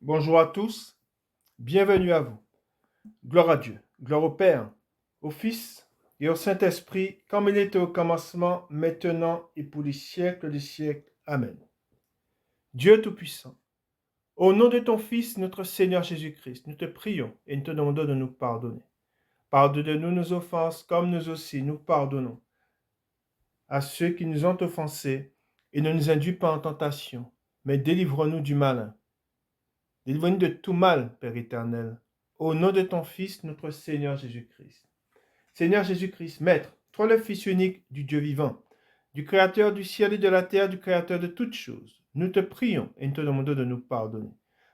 Bonjour à tous, bienvenue à vous. Gloire à Dieu, gloire au Père, au Fils et au Saint-Esprit, comme il était au commencement, maintenant et pour les siècles des siècles. Amen. Dieu Tout-Puissant, au nom de ton Fils, notre Seigneur Jésus-Christ, nous te prions et nous te demandons de nous pardonner. Pardonne-nous nos offenses, comme nous aussi nous pardonnons à ceux qui nous ont offensés, et ne nous induis pas en tentation, mais délivre-nous du malin. Délivre-nous de tout mal, Père éternel, au nom de ton Fils, notre Seigneur Jésus-Christ. Seigneur Jésus-Christ, Maître, toi le Fils unique du Dieu vivant, du Créateur du ciel et de la terre, du Créateur de toutes choses, nous te prions et nous te demandons de nous pardonner.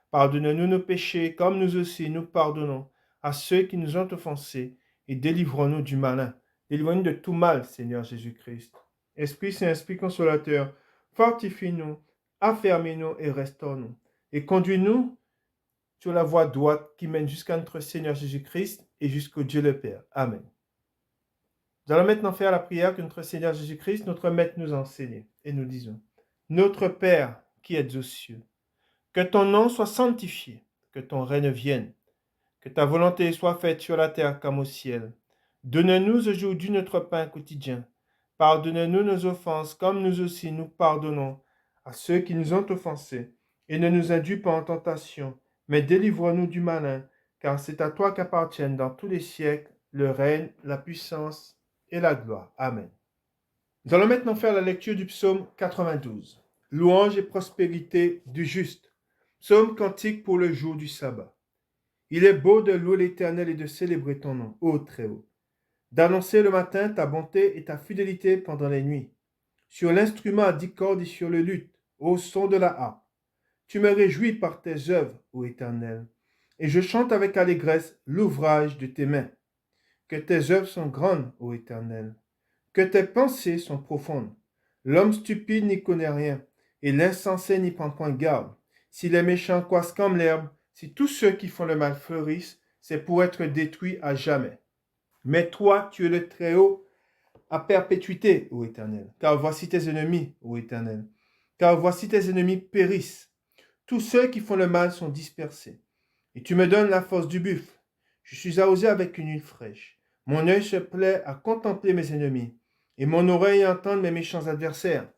Pardonne-nous nos péchés, comme nous aussi nous pardonnons à ceux qui nous ont offensés, et délivre-nous du malin. Délivre-nous de tout mal, Seigneur Jésus-Christ. Esprit Saint, Esprit Consolateur, fortifie-nous, affermis-nous et restaure-nous. Et conduis-nous sur la voie droite qui mène jusqu'à notre Seigneur Jésus-Christ et jusqu'au Dieu le Père. Amen. Nous allons maintenant faire la prière que notre Seigneur Jésus-Christ, notre Maître, nous a enseignée. Et nous disons, Notre Père qui êtes aux cieux, que ton nom soit sanctifié, que ton règne vienne, que ta volonté soit faite sur la terre comme au ciel. Donne-nous aujourd'hui notre pain quotidien. Pardonne-nous nos offenses comme nous aussi nous pardonnons à ceux qui nous ont offensés. Et ne nous induis pas en tentation, mais délivre-nous du malin, car c'est à toi qu'appartiennent dans tous les siècles le règne, la puissance et la gloire. Amen. Nous allons maintenant faire la lecture du psaume 92. Louange et prospérité du juste. Psaume cantique pour le jour du sabbat. Il est beau de louer l'Éternel et de célébrer ton nom, ô Très-Haut. D'annoncer le matin ta bonté et ta fidélité pendant les nuits. Sur l'instrument à 10 cordes et sur le luth, au son de la harpe. Tu me réjouis par tes œuvres, ô Éternel, et je chante avec allégresse l'ouvrage de tes mains. Que tes œuvres sont grandes, ô Éternel, que tes pensées sont profondes. L'homme stupide n'y connaît rien, et l'insensé n'y prend point garde. Si les méchants croissent comme l'herbe, si tous ceux qui font le mal fleurissent, c'est pour être détruits à jamais. Mais toi, tu es le Très-Haut à perpétuité, ô Éternel, car voici tes ennemis, ô Éternel, car voici tes ennemis périssent. Tous ceux qui font le mal sont dispersés. Et tu me donnes la force du buffle. Je suis arrosé avec une huile fraîche. Mon œil se plaît à contempler mes ennemis, et mon oreille à entendre mes méchants adversaires.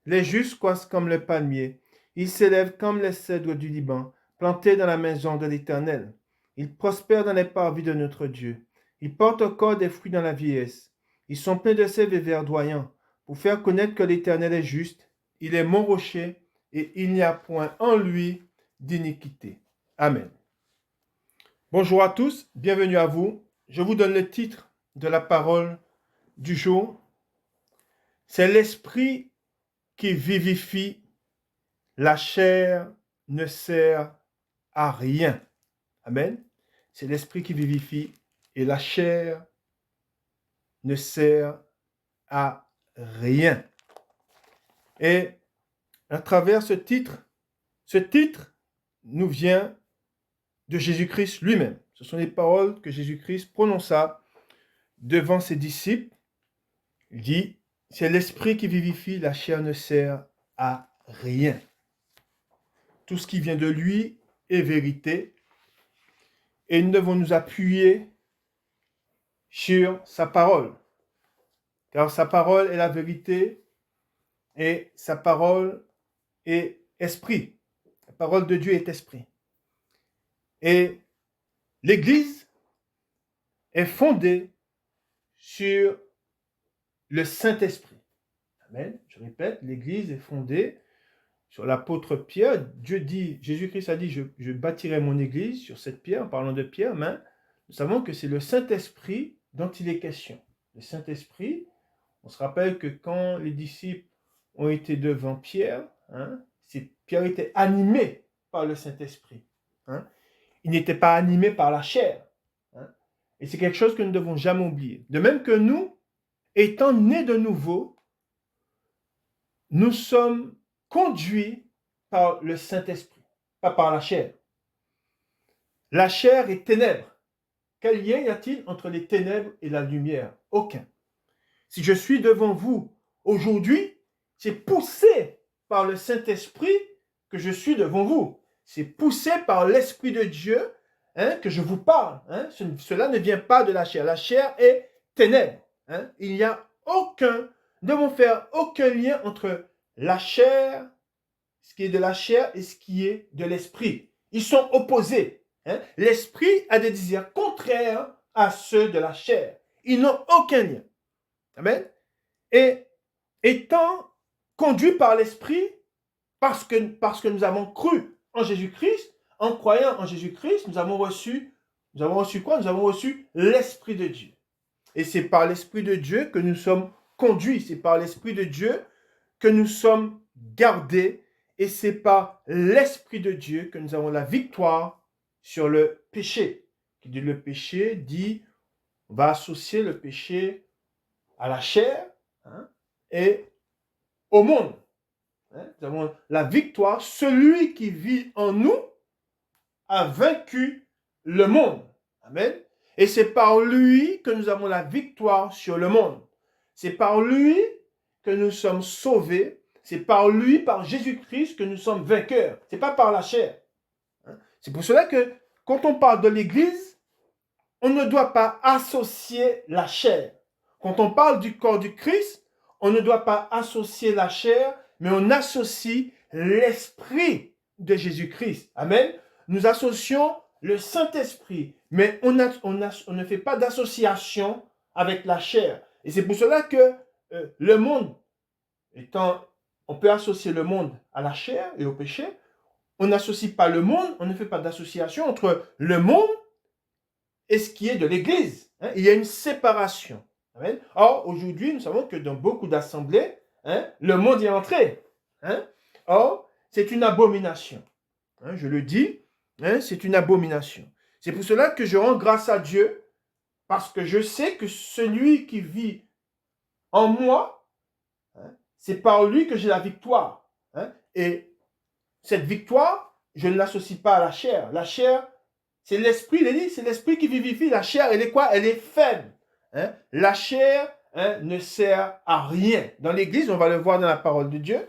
Les justes croissent comme le palmier. Ils s'élèvent comme les cèdres du Liban, plantés dans la maison de l'Éternel. Ils prospèrent dans les parvis de notre Dieu. Ils portent encore des fruits dans la vieillesse. Ils sont pleins de sève et verdoyants, pour faire connaître que l'Éternel est juste. Il est mon rocher, et il n'y a point en lui d'iniquité. Amen. Bonjour à tous, bienvenue à vous. Je vous donne le titre de la parole du jour. C'est l'esprit qui vivifie, la chair ne sert à rien. Amen. C'est l'esprit qui vivifie et la chair ne sert à rien. Et à travers ce titre nous vient de Jésus-Christ lui-même. Ce sont les paroles que Jésus-Christ prononça devant ses disciples. Il dit, c'est l'esprit qui vivifie, la chair ne sert à rien. Tout ce qui vient de lui est vérité. Et nous devons nous appuyer sur sa parole. Car sa parole est la vérité et sa parole est esprit. La parole de Dieu est esprit. Et l'Église est fondée sur le Saint-Esprit. Amen. Je répète, l'Église est fondée sur l'apôtre Pierre. Jésus-Christ a dit, je bâtirai mon Église sur cette pierre, en parlant de pierre, mais nous savons que c'est le Saint-Esprit dont il est question. Le Saint-Esprit, on se rappelle que quand les disciples ont été devant Pierre, Pierre était animé par le Saint-Esprit. Il n'était pas animé par la chair. Et c'est quelque chose que nous ne devons jamais oublier. De même que nous, étant nés de nouveau, nous sommes conduits par le Saint-Esprit, pas par la chair. La chair est ténèbres. Quel lien y a-t-il entre les ténèbres et la lumière? Aucun. Si je suis devant vous aujourd'hui, c'est poussé par le Saint-Esprit que je suis devant vous. c'est poussé par l'Esprit de Dieu que je vous parle. Cela ne vient pas de la chair. La chair est ténèbres. Il n'y a aucun, nous devons faire aucun lien entre la chair, ce qui est de la chair et ce qui est de l'esprit. Ils sont opposés. L'esprit a des désirs contraires à ceux de la chair. Ils n'ont aucun lien. Amen. Et étant conduits par l'esprit, parce que nous avons cru en Jésus-Christ, en croyant en Jésus-Christ, nous avons reçu quoi? Nous avons reçu l'Esprit de Dieu. Et c'est par l'Esprit de Dieu que nous sommes conduits. C'est par l'Esprit de Dieu que nous sommes gardés. Et c'est par l'Esprit de Dieu que nous avons la victoire sur le péché. Qui dit le péché dit, on va associer le péché à la chair et au monde. Nous avons la victoire. Celui qui vit en nous a vaincu le monde. Amen. Et c'est par lui que nous avons la victoire sur le monde. C'est par lui que nous sommes sauvés. C'est par lui, par Jésus-Christ, que nous sommes vainqueurs. Ce n'est pas par la chair. C'est pour cela que quand on parle de l'Église, on ne doit pas associer la chair. Quand on parle du corps du Christ, on ne doit pas associer la chair, mais on associe l'Esprit de Jésus-Christ. Amen. Nous associons le Saint-Esprit, mais on ne fait pas d'association avec la chair. Et c'est pour cela que le monde, on peut associer le monde à la chair et au péché. On n'associe pas le monde, on ne fait pas d'association entre le monde et ce qui est de l'Église. Il y a une séparation. Amen. Or, aujourd'hui, nous savons que dans beaucoup d'assemblées, le monde y est entré. Or, c'est une abomination. Je le dis, c'est une abomination. C'est pour cela que je rends grâce à Dieu, parce que je sais que celui qui vit en moi, c'est par lui que j'ai la victoire. Et cette victoire, je ne l'associe pas à la chair. La chair, c'est l'esprit, il est dit, c'est l'esprit qui vivifie. La chair, elle est quoi? Elle est faible. La chair ne sert à rien. Dans l'Église, on va le voir dans la parole de Dieu.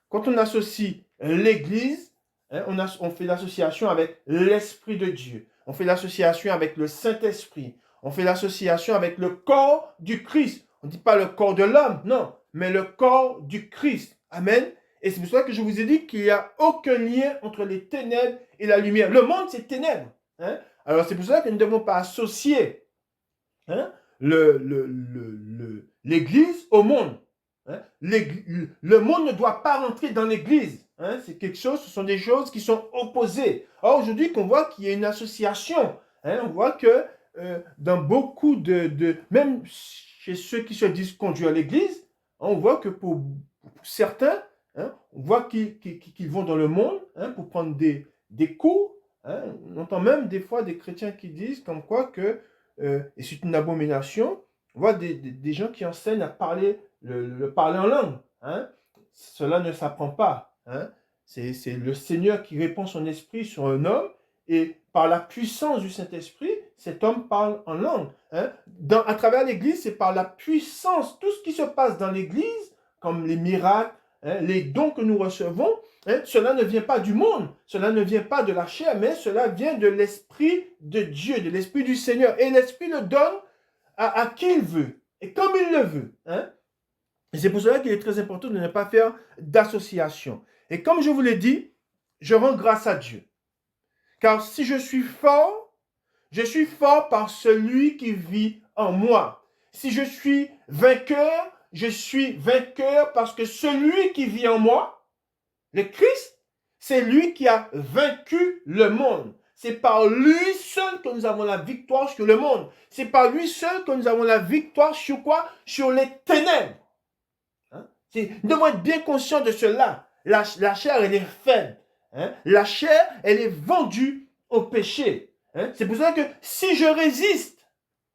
Quand on associe l'Église, on fait l'association avec l'Esprit de Dieu. On fait l'association avec le Saint-Esprit. On fait l'association avec le corps du Christ. On ne dit pas le corps de l'homme, non, mais le corps du Christ. Amen. Et c'est pour cela que je vous ai dit qu'il n'y a aucun lien entre les ténèbres et la lumière. Le monde, c'est ténèbres. Alors, c'est pour cela que nous ne devons pas associer l'Église au monde. Le monde ne doit pas rentrer dans l'Église. C'est quelque chose, ce sont des choses qui sont opposées. Or, aujourd'hui, qu'on voit qu'il y a une association. On voit que dans beaucoup même chez ceux qui se disent conduire l'Église, on voit que pour certains, on voit qu'ils vont dans le monde pour prendre des cours. On entend même des fois des chrétiens qui disent comme quoi que, et c'est une abomination, on voit des gens qui enseignent à parler le parler en langue. Cela ne s'apprend pas. C'est le Seigneur qui répand son esprit sur un homme et par la puissance du Saint-Esprit, cet homme parle en langue. À travers l'Église, c'est par la puissance, tout ce qui se passe dans l'Église, comme les miracles, les dons que nous recevons, cela ne vient pas du monde, cela ne vient pas de la chair, mais cela vient de l'Esprit de Dieu, de l'Esprit du Seigneur. Et l'Esprit le donne à qui il veut et comme il le veut. Et c'est pour cela qu'il est très important de ne pas faire d'association. Et comme je vous l'ai dit, je rends grâce à Dieu. Car si je suis fort par celui qui vit en moi. Si je suis vainqueur parce que celui qui vit en moi, le Christ, c'est lui qui a vaincu le monde. C'est par lui seul que nous avons la victoire sur le monde. C'est par lui seul que nous avons la victoire sur quoi? Sur les ténèbres. Nous devons être bien conscients de cela. La chair, elle est faible. La chair, elle est vendue au péché. C'est pour ça que si je résiste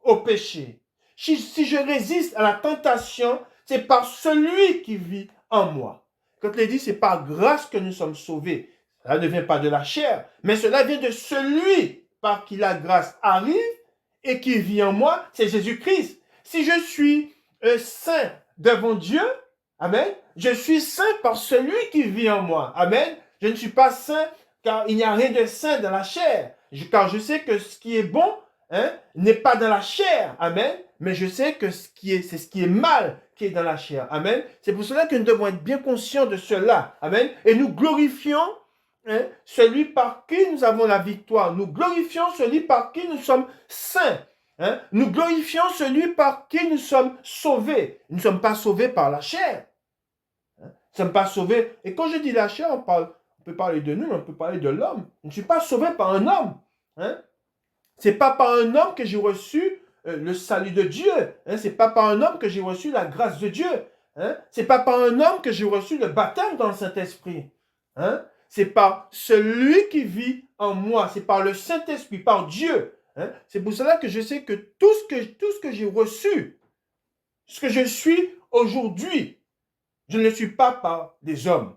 au péché, si je résiste à la tentation, c'est par celui qui vit en moi. Quand il est dit, c'est par grâce que nous sommes sauvés. Cela ne vient pas de la chair, mais cela vient de celui par qui la grâce arrive et qui vit en moi, c'est Jésus-Christ. Si je suis saint devant Dieu, amen, je suis saint par celui qui vit en moi. Amen. Je ne suis pas saint car il n'y a rien de sain dans la chair. Car je sais que ce qui est bon, n'est pas dans la chair. Amen. Mais je sais que c'est ce qui est mal qui est dans la chair. Amen. C'est pour cela que nous devons être bien conscients de cela. Amen. Et nous glorifions celui par qui nous avons la victoire. Nous glorifions celui par qui nous sommes saints. Nous glorifions celui par qui nous sommes sauvés. Nous ne sommes pas sauvés par la chair. Nous ne sommes pas sauvés. Et quand je dis la chair, on peut parler de nous, mais on peut parler de l'homme. Je ne suis pas sauvé par un homme. Ce n'est pas par un homme que j'ai reçu le salut de Dieu. Ce n'est pas par un homme que j'ai reçu la grâce de Dieu. Ce n'est pas par un homme que j'ai reçu le baptême dans le Saint-Esprit. C'est par celui qui vit en moi. C'est par le Saint-Esprit, par Dieu. C'est pour cela que je sais que tout ce que j'ai reçu, ce que je suis aujourd'hui, je ne le suis pas par des hommes.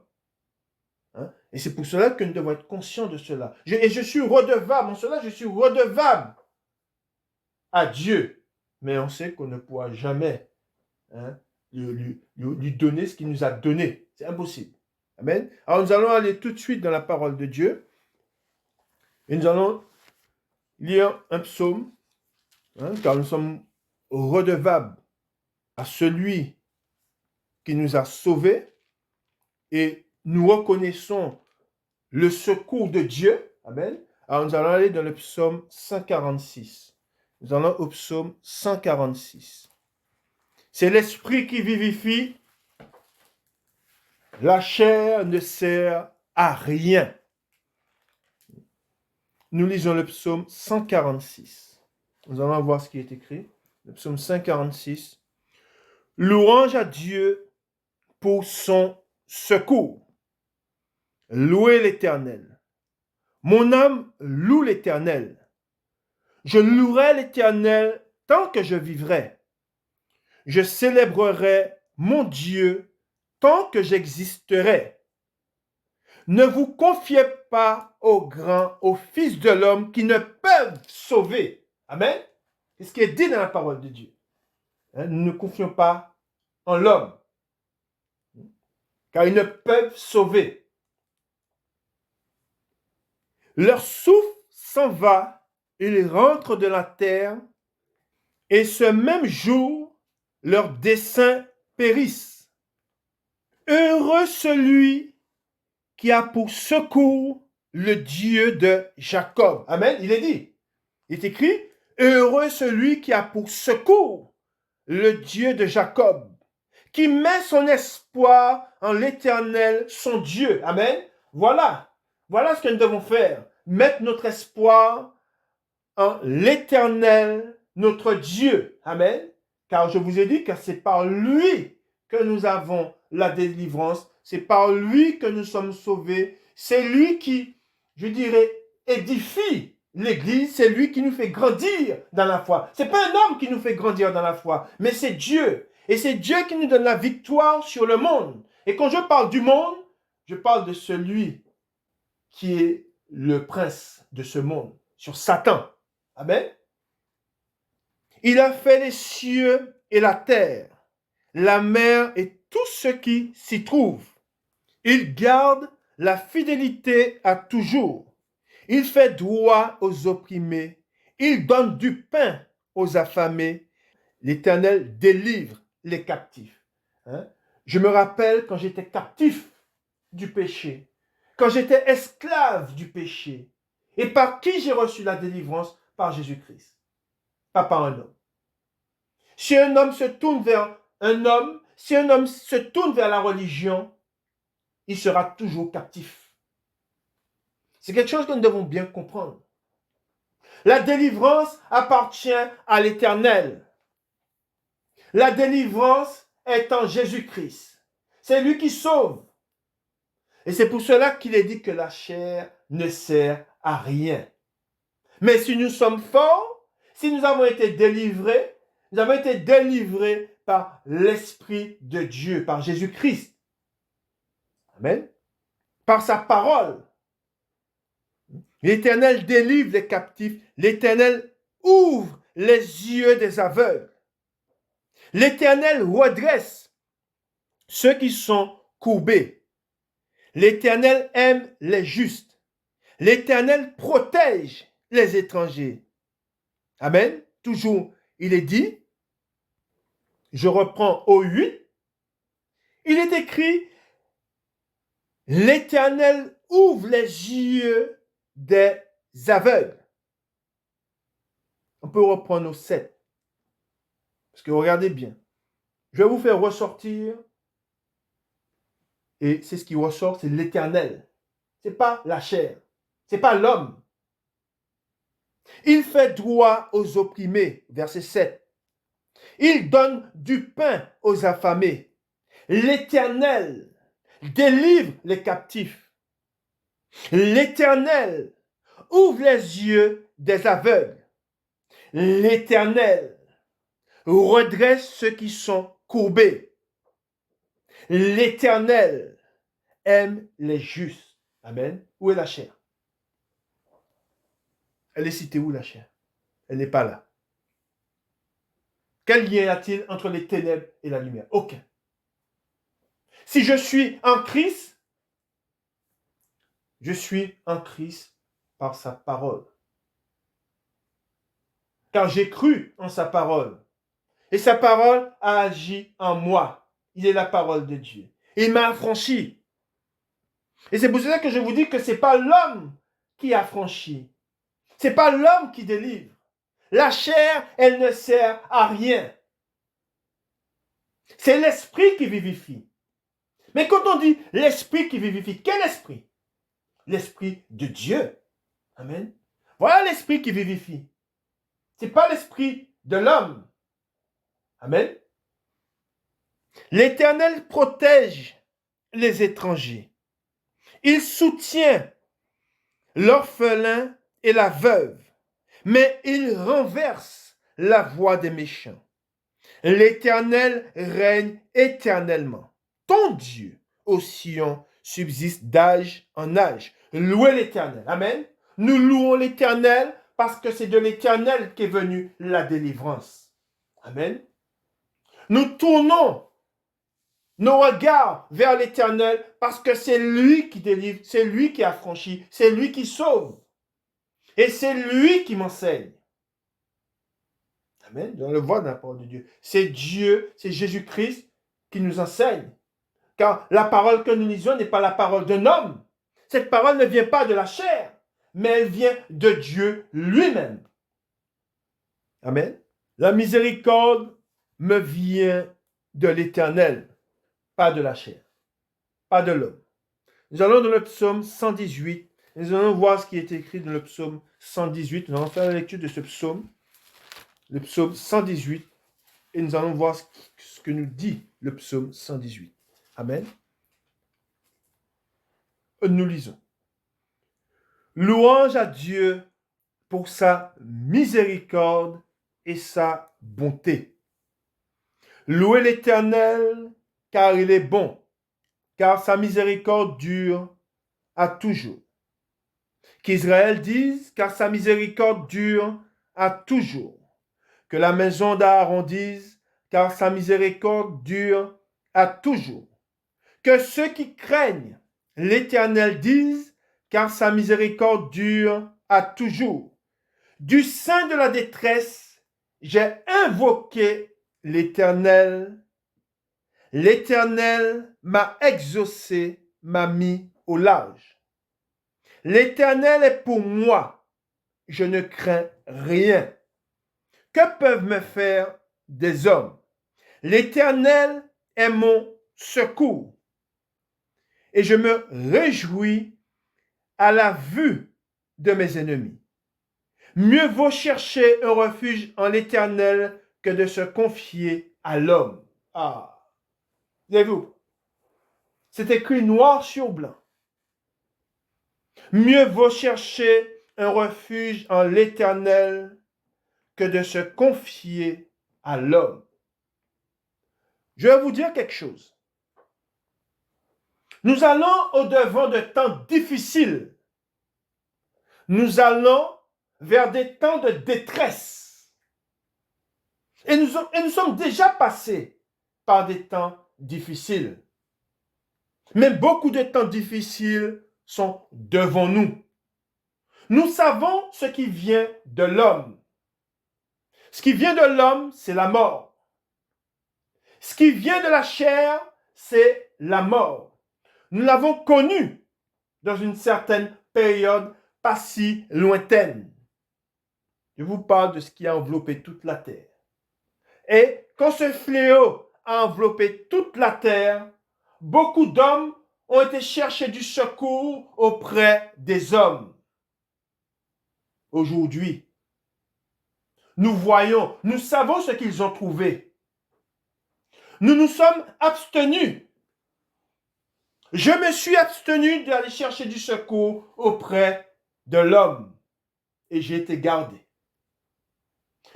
Et c'est pour cela que nous devons être conscients de cela. Et je suis redevable. En cela, je suis redevable à Dieu. Mais on sait qu'on ne pourra jamais lui donner ce qu'il nous a donné. C'est impossible. Amen. Alors nous allons aller tout de suite dans la parole de Dieu. Et nous allons lire un psaume. Car nous sommes redevables à celui qui nous a sauvés. Et nous reconnaissons le secours de Dieu. Amen. Alors nous allons aller dans le psaume 146. Nous allons au psaume 146. C'est l'esprit qui vivifie. La chair ne sert à rien. Nous lisons le psaume 146. Nous allons voir ce qui est écrit. Le psaume 146. Louange à Dieu pour son secours. Louez l'Éternel. Mon âme loue l'Éternel. Je louerai l'Éternel tant que je vivrai. Je célébrerai mon Dieu tant que j'existerai. Ne vous confiez pas aux fils de l'homme qui ne peuvent sauver. Amen. C'est ce qui est dit dans la parole de Dieu. Nous ne confions pas en l'homme, car ils ne peuvent sauver. Leur souffle s'en va, ils rentrent de la terre, et ce même jour, leurs desseins périssent. Heureux celui qui a pour secours le Dieu de Jacob. Amen, il est dit. Il est écrit, heureux celui qui a pour secours le Dieu de Jacob, qui met son espoir en l'Éternel, son Dieu. Amen. Voilà ce que nous devons faire. Mettre notre espoir en l'Éternel, notre Dieu. Amen. Car je vous ai dit que c'est par lui que nous avons la délivrance. C'est par lui que nous sommes sauvés. C'est lui qui, je dirais, édifie l'Église. C'est lui qui nous fait grandir dans la foi. Ce n'est pas un homme qui nous fait grandir dans la foi, mais c'est Dieu. Et c'est Dieu qui nous donne la victoire sur le monde. Et quand je parle du monde, je parle de celui qui est le prince de ce monde, sur Satan. Amen. Il a fait les cieux et la terre, la mer et tout ce qui s'y trouve. Il garde la fidélité à toujours. Il fait droit aux opprimés. Il donne du pain aux affamés. L'Éternel délivre les captifs. Je me rappelle quand j'étais captif du péché, quand j'étais esclave du péché, et par qui j'ai reçu la délivrance? Par Jésus-Christ, pas par un homme. Si un homme se tourne vers la religion, il sera toujours captif. C'est quelque chose que nous devons bien comprendre. La délivrance appartient à l'Éternel. La délivrance est en Jésus-Christ. C'est lui qui sauve. Et c'est pour cela qu'il est dit que la chair ne sert à rien. Mais si nous sommes forts, si nous avons été délivrés, nous avons été délivrés par l'Esprit de Dieu, par Jésus-Christ. Amen. Par sa parole. L'Éternel délivre les captifs. L'Éternel ouvre les yeux des aveugles. L'Éternel redresse ceux qui sont courbés. L'Éternel aime les justes. L'Éternel protège les étrangers. Amen. Toujours, il est dit, je reprends au 8, il est écrit, l'Éternel ouvre les yeux des aveugles. On peut reprendre au 7. Parce que regardez bien, je vais vous faire ressortir, et c'est ce qui ressort, c'est l'Éternel. Ce n'est pas la chair, ce n'est pas l'homme. Il fait droit aux opprimés, verset 7. Il donne du pain aux affamés. L'Éternel délivre les captifs. L'Éternel ouvre les yeux des aveugles. L'Éternel redresse ceux qui sont courbés. L'Éternel aime les justes. Amen. Où est la chair? Elle est citée où, la chair? Elle n'est pas là. Quel lien y a-t-il entre les ténèbres et la lumière? Aucun. Si je suis en Christ, je suis en Christ par sa parole. Car j'ai cru en sa parole. Et sa parole a agi en moi. Il est la parole de Dieu. Il m'a affranchi. Et c'est pour cela que je vous dis que ce n'est pas l'homme qui affranchit. Ce n'est pas l'homme qui délivre. La chair, elle ne sert à rien. C'est l'esprit qui vivifie. Mais quand on dit l'esprit qui vivifie, quel esprit? L'esprit de Dieu. Amen. Voilà l'esprit qui vivifie. Ce n'est pas l'esprit de l'homme. Amen. L'Éternel protège les étrangers. Il soutient l'orphelin et la veuve, mais il renverse la voie des méchants. L'Éternel règne éternellement. Ton Dieu, ô Sion, subsiste d'âge en âge. Louez l'Éternel. Amen. Nous louons l'Éternel parce que c'est de l'Éternel qu'est venue la délivrance. Amen. Nous tournons nos regards vers l'Éternel parce que c'est lui qui délivre, c'est lui qui affranchit, c'est lui qui sauve. Et c'est lui qui m'enseigne. Amen. On le voit dans la parole de Dieu. C'est Dieu, c'est Jésus-Christ qui nous enseigne. Car la parole que nous lisons n'est pas la parole d'un homme. Cette parole ne vient pas de la chair, mais elle vient de Dieu lui-même. Amen. La miséricorde me vient de l'Éternel, pas de la chair, pas de l'homme. Nous allons dans le psaume 118. Nous allons voir ce qui est écrit dans le psaume 118. Nous allons faire la lecture de ce psaume, le psaume 118, et nous allons voir ce que nous dit le psaume 118. Amen. Nous lisons. Louange à Dieu pour sa miséricorde et sa bonté. Louez l'Éternel, car il est bon, car sa miséricorde dure à toujours. Qu'Israël dise, car sa miséricorde dure à toujours. Que la maison d'Aaron dise, car sa miséricorde dure à toujours. Que ceux qui craignent l'Éternel disent, car sa miséricorde dure à toujours. Du sein de la détresse, j'ai invoqué l'Éternel. L'Éternel m'a exaucé, m'a mis au large. L'Éternel est pour moi, je ne crains rien. Que peuvent me faire des hommes? L'Éternel est mon secours. Et je me réjouis à la vue de mes ennemis. Mieux vaut chercher un refuge en l'Éternel que de se confier à l'homme. Ah, voyez-vous, c'est écrit noir sur blanc. Mieux vaut chercher un refuge en l'Éternel que de se confier à l'homme. Je vais vous dire quelque chose. Nous allons au-devant de temps difficiles. Nous allons vers des temps de détresse. Et nous sommes déjà passés par des temps difficiles. Mais beaucoup de temps difficiles sont devant nous. Nous savons ce qui vient de l'homme. Ce qui vient de l'homme, c'est la mort. Ce qui vient de la chair, c'est la mort. Nous l'avons connu dans une certaine période pas si lointaine. Je vous parle de ce qui a enveloppé toute la terre. Et quand ce fléau a enveloppé toute la terre, beaucoup d'hommes ont été chercher du secours auprès des hommes. Aujourd'hui, nous voyons, nous savons ce qu'ils ont trouvé. Nous nous sommes abstenus. Je me suis abstenu d'aller chercher du secours auprès de l'homme et j'ai été gardé.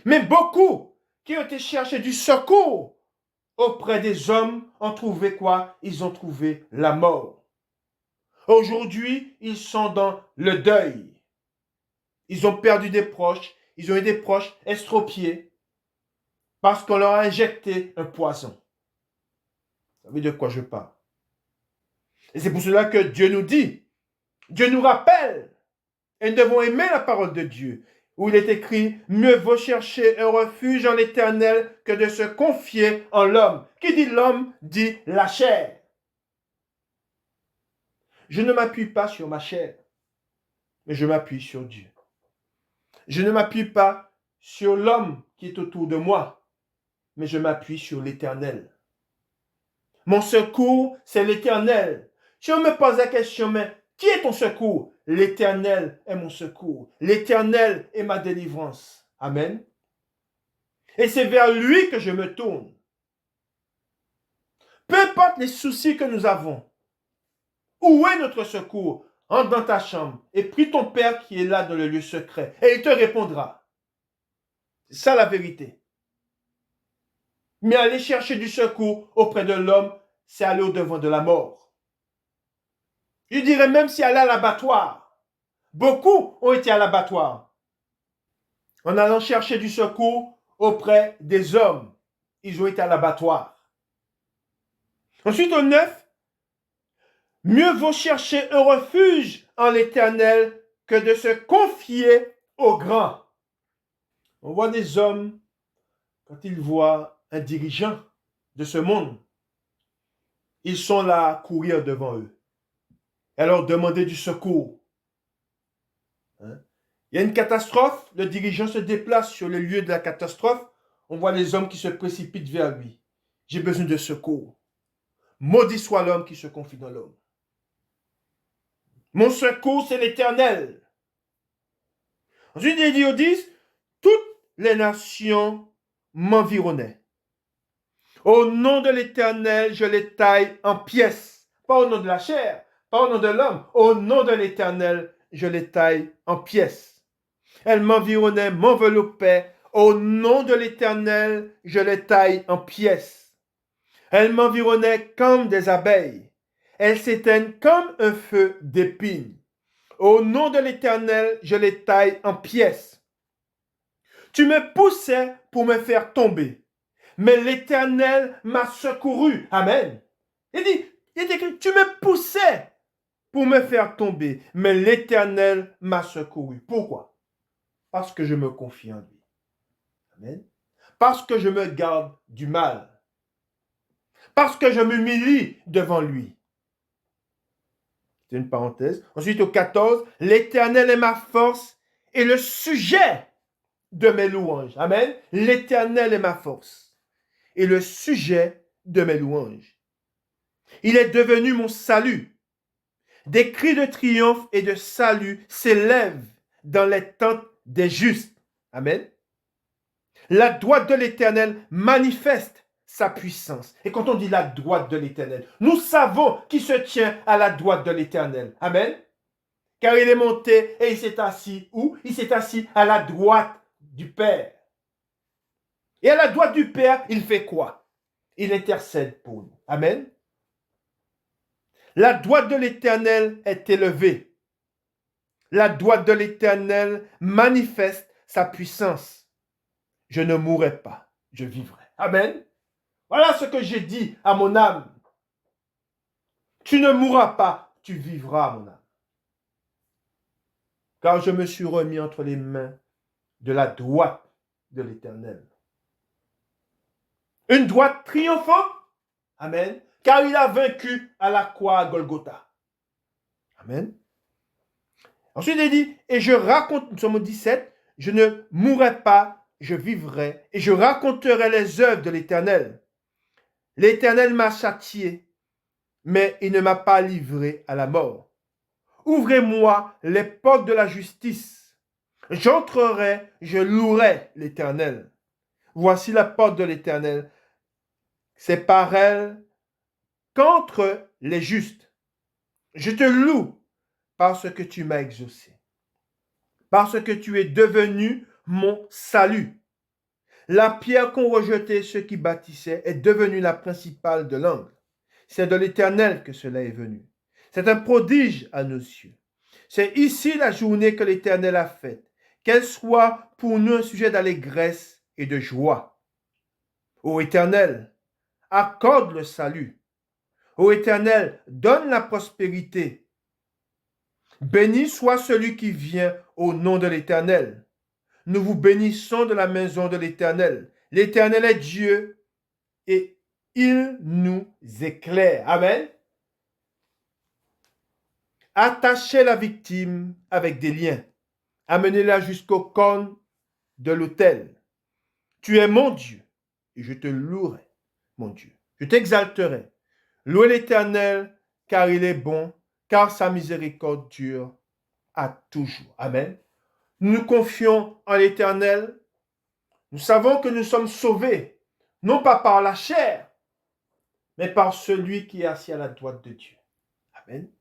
Mais beaucoup qui ont été chercher du secours auprès des hommes ont trouvé quoi? Ils ont trouvé la mort. Aujourd'hui, ils sont dans le deuil. Ils ont perdu des proches, ils ont eu des proches estropiés parce qu'on leur a injecté un poison. Vous savez de quoi je parle? Et c'est pour cela que Dieu nous dit, Dieu nous rappelle, et nous devons aimer la parole de Dieu, où il est écrit, mieux vaut chercher un refuge en l'Éternel que de se confier en l'homme. Qui dit l'homme, dit la chair. Je ne m'appuie pas sur ma chair, mais je m'appuie sur Dieu. Je ne m'appuie pas sur l'homme qui est autour de moi, mais je m'appuie sur l'Éternel. Mon secours, c'est l'Éternel. Si on me pose la question, mais qui est ton secours? L'Éternel est mon secours. L'Éternel est ma délivrance. Amen. Et c'est vers lui que je me tourne. Peu importe les soucis que nous avons, où est notre secours? Entre dans ta chambre et prie ton Père qui est là dans le lieu secret et il te répondra. C'est ça la vérité. Mais aller chercher du secours auprès de l'homme, c'est aller au-devant de la mort. Je dirais même si aller à l'abattoir. Beaucoup ont été à l'abattoir en allant chercher du secours auprès des hommes. Ils ont été à l'abattoir. Ensuite, au 9, mieux vaut chercher un refuge en l'Éternel que de se confier aux grands. On voit des hommes, quand ils voient un dirigeant de ce monde, ils sont là à courir devant eux et à leur demander du secours. Hein? Il y a une catastrophe, le dirigeant se déplace sur le lieu de la catastrophe, on voit les hommes qui se précipitent vers lui. J'ai besoin de secours. Maudit soit l'homme qui se confie dans l'homme. Mon secours, c'est l'Éternel. Ensuite, il dit au 10, toutes les nations m'environnaient. Au nom de l'Éternel, je les taille en pièces. Pas au nom de la chair, pas au nom de l'homme. Au nom de l'Éternel, je les taille en pièces. Elles m'environnaient, m'enveloppaient. Au nom de l'Éternel, je les taille en pièces. Elles m'environnaient comme des abeilles. Elles s'éteignent comme un feu d'épines. Au nom de l'Éternel, je les taille en pièces. Tu me poussais pour me faire tomber, mais l'Éternel m'a secouru. Amen. Il dit, tu me poussais pour me faire tomber, mais l'Éternel m'a secouru. Pourquoi? Parce que je me confie en lui. Amen. Parce que je me garde du mal. Parce que je m'humilie devant lui. C'est une parenthèse. Ensuite, au 14, l'Éternel est ma force et le sujet de mes louanges. Amen. L'Éternel est ma force et le sujet de mes louanges. Il est devenu mon salut. Des cris de triomphe et de salut s'élèvent dans les tentes des justes. Amen. La droite de l'Éternel manifeste sa puissance. Et quand on dit la droite de l'Éternel, nous savons qui se tient à la droite de l'Éternel. Amen. Car il est monté et il s'est assis où? Il s'est assis à la droite du Père. Et à la droite du Père, il fait quoi? Il intercède pour nous. Amen. La droite de l'Éternel est élevée. La droite de l'Éternel manifeste sa puissance. Je ne mourrai pas, je vivrai. Amen. Voilà ce que j'ai dit à mon âme. Tu ne mourras pas, tu vivras, mon âme. car je me suis remis entre les mains de la droite de l'Éternel. Une droite triomphante, amen, car il a vaincu à la croix à Golgotha. Amen. Ensuite, il dit, et je raconte, Psaume 17, je ne mourrai pas, je vivrai, et je raconterai les œuvres de l'Éternel. L'Éternel m'a châtié, mais il ne m'a pas livré à la mort. Ouvrez-moi les portes de la justice. J'entrerai, je louerai l'Éternel. Voici la porte de l'Éternel. C'est par elle qu'entrent les justes. Je te loue parce que tu m'as exaucé, parce que tu es devenu mon salut. La pierre qu'ont rejetée ceux qui bâtissaient est devenue la principale de l'angle. C'est de l'Éternel que cela est venu. C'est un prodige à nos yeux. C'est ici la journée que l'Éternel a faite. Qu'elle soit pour nous un sujet d'allégresse et de joie. Ô Éternel, accorde le salut. Ô Éternel, donne la prospérité. Béni soit celui qui vient au nom de l'Éternel. Nous vous bénissons de la maison de l'Éternel. L'Éternel est Dieu et il nous éclaire. Amen. Attachez la victime avec des liens. Amenez-la jusqu'au corne de l'autel. Tu es mon Dieu et je te louerai, mon Dieu. Je t'exalterai. Louez l'Éternel car il est bon, car sa miséricorde dure à toujours. Amen. Nous nous confions en l'Éternel. Nous savons que nous sommes sauvés, non pas par la chair, mais par celui qui est assis à la droite de Dieu. Amen.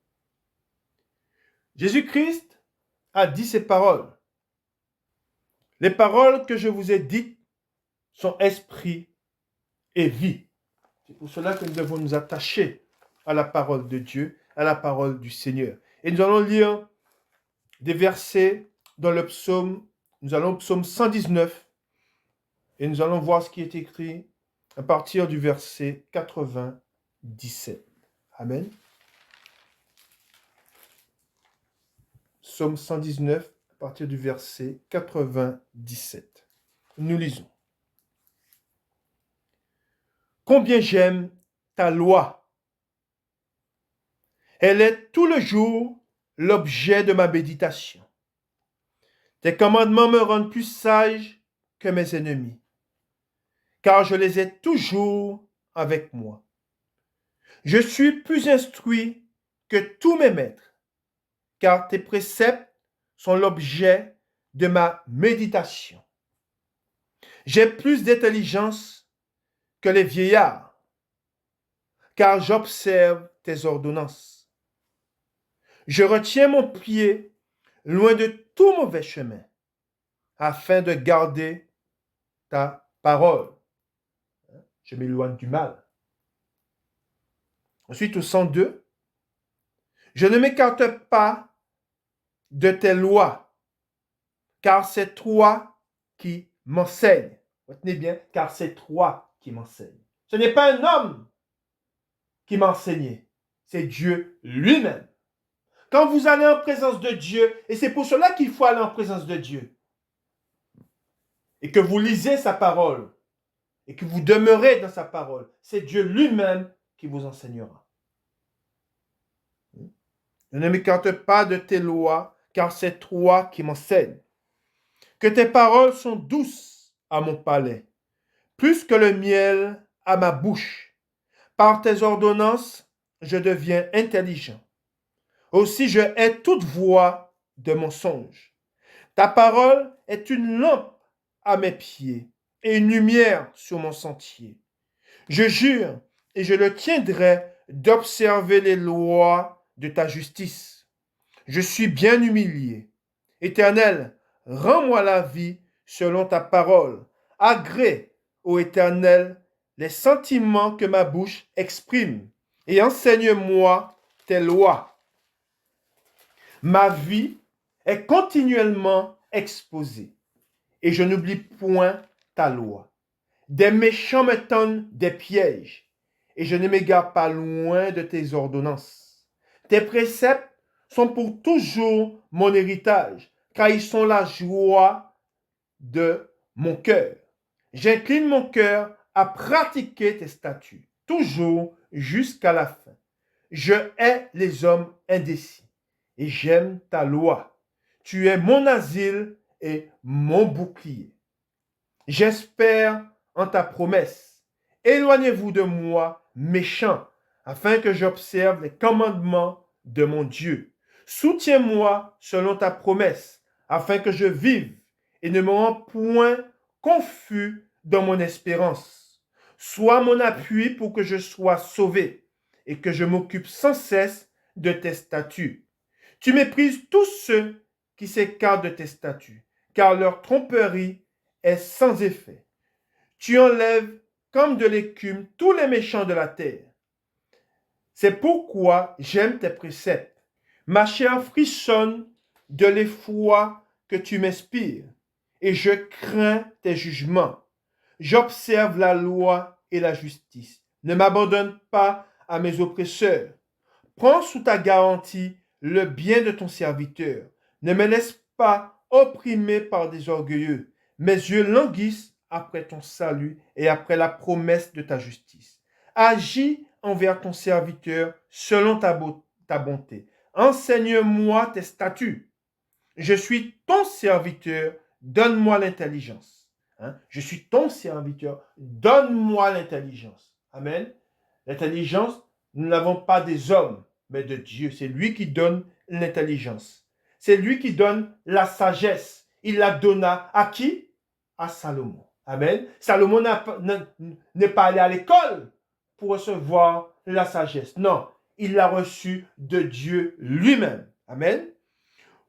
Jésus-Christ a dit ces paroles. Les paroles que je vous ai dites sont esprit et vie. C'est pour cela que nous devons nous attacher à la parole de Dieu, à la parole du Seigneur. Et nous allons lire des versets dans le psaume, nous allons au psaume 119, et nous allons voir ce qui est écrit à partir du verset 97. Amen. Psaume 119, à partir du verset 97. Nous lisons. Combien j'aime ta loi. Elle est tout le jour l'objet de ma méditation. Tes commandements me rendent plus sage que mes ennemis, car je les ai toujours avec moi. Je suis plus instruit que tous mes maîtres, car tes préceptes sont l'objet de ma méditation. J'ai plus d'intelligence que les vieillards, car j'observe tes ordonnances. Je retiens mon pied loin de tout mauvais chemin, afin de garder ta parole. Je m'éloigne du mal. Ensuite, au 102, je ne m'écarte pas de tes lois, car c'est toi qui m'enseignes. Retenez bien, car c'est toi qui m'enseignes. Ce n'est pas un homme qui m'a enseigné, c'est Dieu lui-même. Quand vous allez en présence de Dieu, et c'est pour cela qu'il faut aller en présence de Dieu, et que vous lisez sa parole, et que vous demeurez dans sa parole, c'est Dieu lui-même qui vous enseignera. Je ne m'écarte pas de tes lois, car c'est toi qui m'enseignes. Que tes paroles sont douces à mon palais, plus que le miel à ma bouche. Par tes ordonnances, je deviens intelligent. Aussi, je hais toute voix de mensonge. Ta parole est une lampe à mes pieds et une lumière sur mon sentier. Je jure et je le tiendrai d'observer les lois de ta justice. Je suis bien humilié. Éternel, rends-moi la vie selon ta parole. Agrée, ô Éternel, les sentiments que ma bouche exprime et enseigne-moi tes lois. Ma vie est continuellement exposée et je n'oublie point ta loi. Des méchants me tendent des pièges et je ne m'égare pas loin de tes ordonnances. Tes préceptes sont pour toujours mon héritage, car ils sont la joie de mon cœur. J'incline mon cœur à pratiquer tes statuts, toujours jusqu'à la fin. Je hais les hommes indécis et j'aime ta loi. Tu es mon asile et mon bouclier. J'espère en ta promesse. Éloignez-vous de moi, méchants, afin que j'observe les commandements de mon Dieu. Soutiens-moi selon ta promesse, afin que je vive et ne me rends point confus dans mon espérance. Sois mon appui pour que je sois sauvé et que je m'occupe sans cesse de tes statuts. Tu méprises tous ceux qui s'écartent de tes statuts, car leur tromperie est sans effet. Tu enlèves comme de l'écume tous les méchants de la terre. C'est pourquoi j'aime tes préceptes. Ma chair frissonne de l'effroi que tu m'inspires, et je crains tes jugements. J'observe la loi et la justice. Ne m'abandonne pas à mes oppresseurs. Prends sous ta garantie le bien de ton serviteur. Ne me laisse pas opprimer par des orgueilleux. Mes yeux languissent après ton salut et après la promesse de ta justice. Agis envers ton serviteur selon ta bonté. Enseigne-moi tes statuts. Je suis ton serviteur, donne-moi l'intelligence. Je suis ton serviteur, donne-moi l'intelligence. Amen. L'intelligence, nous ne l'avons pas des hommes, mais de Dieu. C'est lui qui donne l'intelligence. C'est lui qui donne la sagesse. Il la donna à qui? À Salomon. Amen. Salomon n'est pas allé à l'école pour recevoir la sagesse. Non, il l'a reçue de Dieu lui-même. Amen.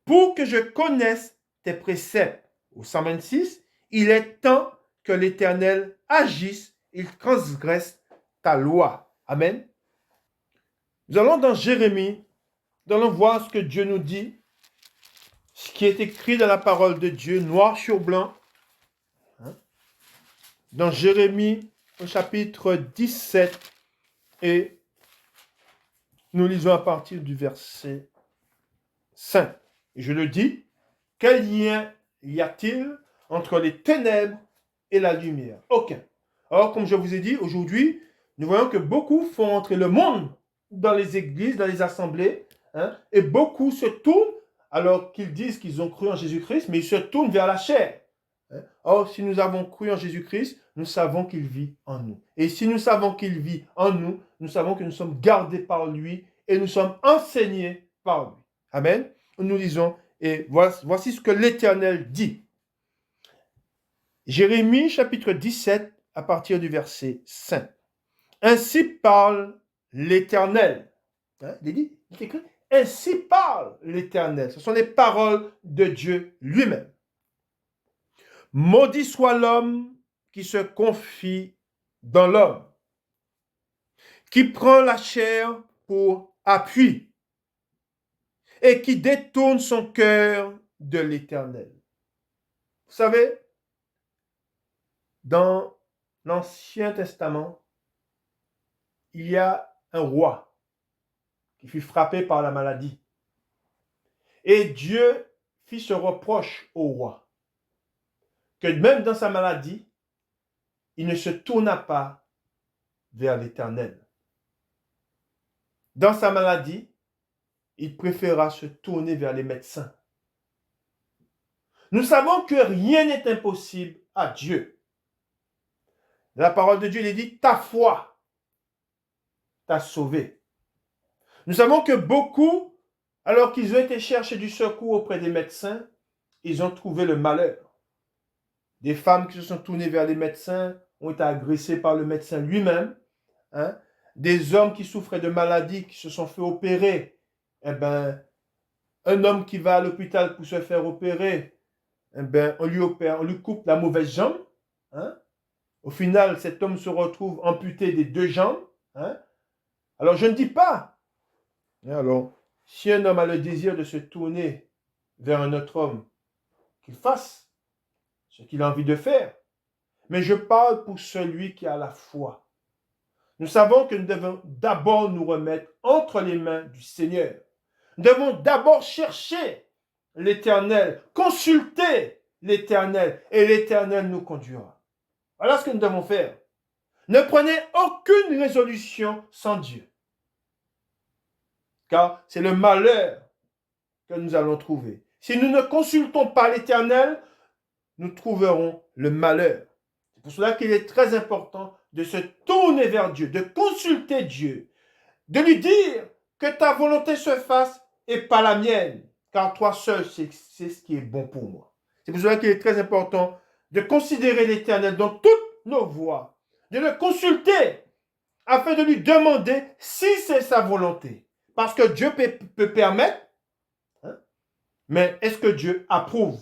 Pour que je connaisse tes préceptes. Au 126, il est temps que l'Éternel agisse, il transgresse ta loi. Amen. Nous allons dans Jérémie, nous allons voir ce que Dieu nous dit, ce qui est écrit dans la parole de Dieu, noir sur blanc. Dans Jérémie, au chapitre 17, et nous lisons à partir du verset 5. Et je le dis, quel lien y a-t-il entre les ténèbres et la lumière? Aucun. Alors, comme je vous ai dit, aujourd'hui, nous voyons que beaucoup font entrer le monde dans les églises, dans les assemblées, et beaucoup se tournent, alors qu'ils disent qu'ils ont cru en Jésus-Christ, mais ils se tournent vers la chair. Or, si nous avons cru en Jésus-Christ, nous savons qu'il vit en nous. Et si nous savons qu'il vit en nous, nous savons que nous sommes gardés par lui et nous sommes enseignés par lui. Amen. Nous lisons, et voici ce que l'Éternel dit. Jérémie chapitre 17 à partir du verset 5. Ainsi parle l'Éternel. Il dit, écrit, ainsi parle l'Éternel. Ce sont les paroles de Dieu lui-même. Maudit soit l'homme qui se confie dans l'homme, qui prend la chair pour appui et qui détourne son cœur de l'Éternel. Vous savez, dans l'Ancien Testament, il y a un roi qui fut frappé par la maladie. Et Dieu fit ce reproche au roi, que même dans sa maladie, il ne se tourna pas vers l'Éternel. Dans sa maladie, il préféra se tourner vers les médecins. Nous savons que rien n'est impossible à Dieu. La parole de Dieu, il dit, ta foi t'a sauvé. Nous savons que beaucoup, alors qu'ils ont été chercher du secours auprès des médecins, ils ont trouvé le malheur. Des femmes qui se sont tournées vers les médecins ont été agressées par le médecin lui-même. Des hommes qui souffraient de maladies, qui se sont fait opérer. Un homme qui va à l'hôpital pour se faire opérer, on lui coupe la mauvaise jambe. Au final, cet homme se retrouve amputé des deux jambes. Alors, je ne dis pas. Alors, si un homme a le désir de se tourner vers un autre homme, qu'il fasse ce qu'il a envie de faire. Mais je parle pour celui qui a la foi. Nous savons que nous devons d'abord nous remettre entre les mains du Seigneur. Nous devons d'abord chercher l'Éternel, consulter l'Éternel, et l'Éternel nous conduira. Voilà ce que nous devons faire. Ne prenez aucune résolution sans Dieu. Car c'est le malheur que nous allons trouver. Si nous ne consultons pas l'Éternel, nous trouverons le malheur. C'est pour cela qu'il est très important de se tourner vers Dieu, de consulter Dieu, de lui dire que ta volonté se fasse et pas la mienne, car toi seul c'est ce qui est bon pour moi. C'est pour cela qu'il est très important de considérer l'Éternel dans toutes nos voies, de le consulter afin de lui demander si c'est sa volonté. Parce que Dieu peut permettre, hein, mais est-ce que Dieu approuve?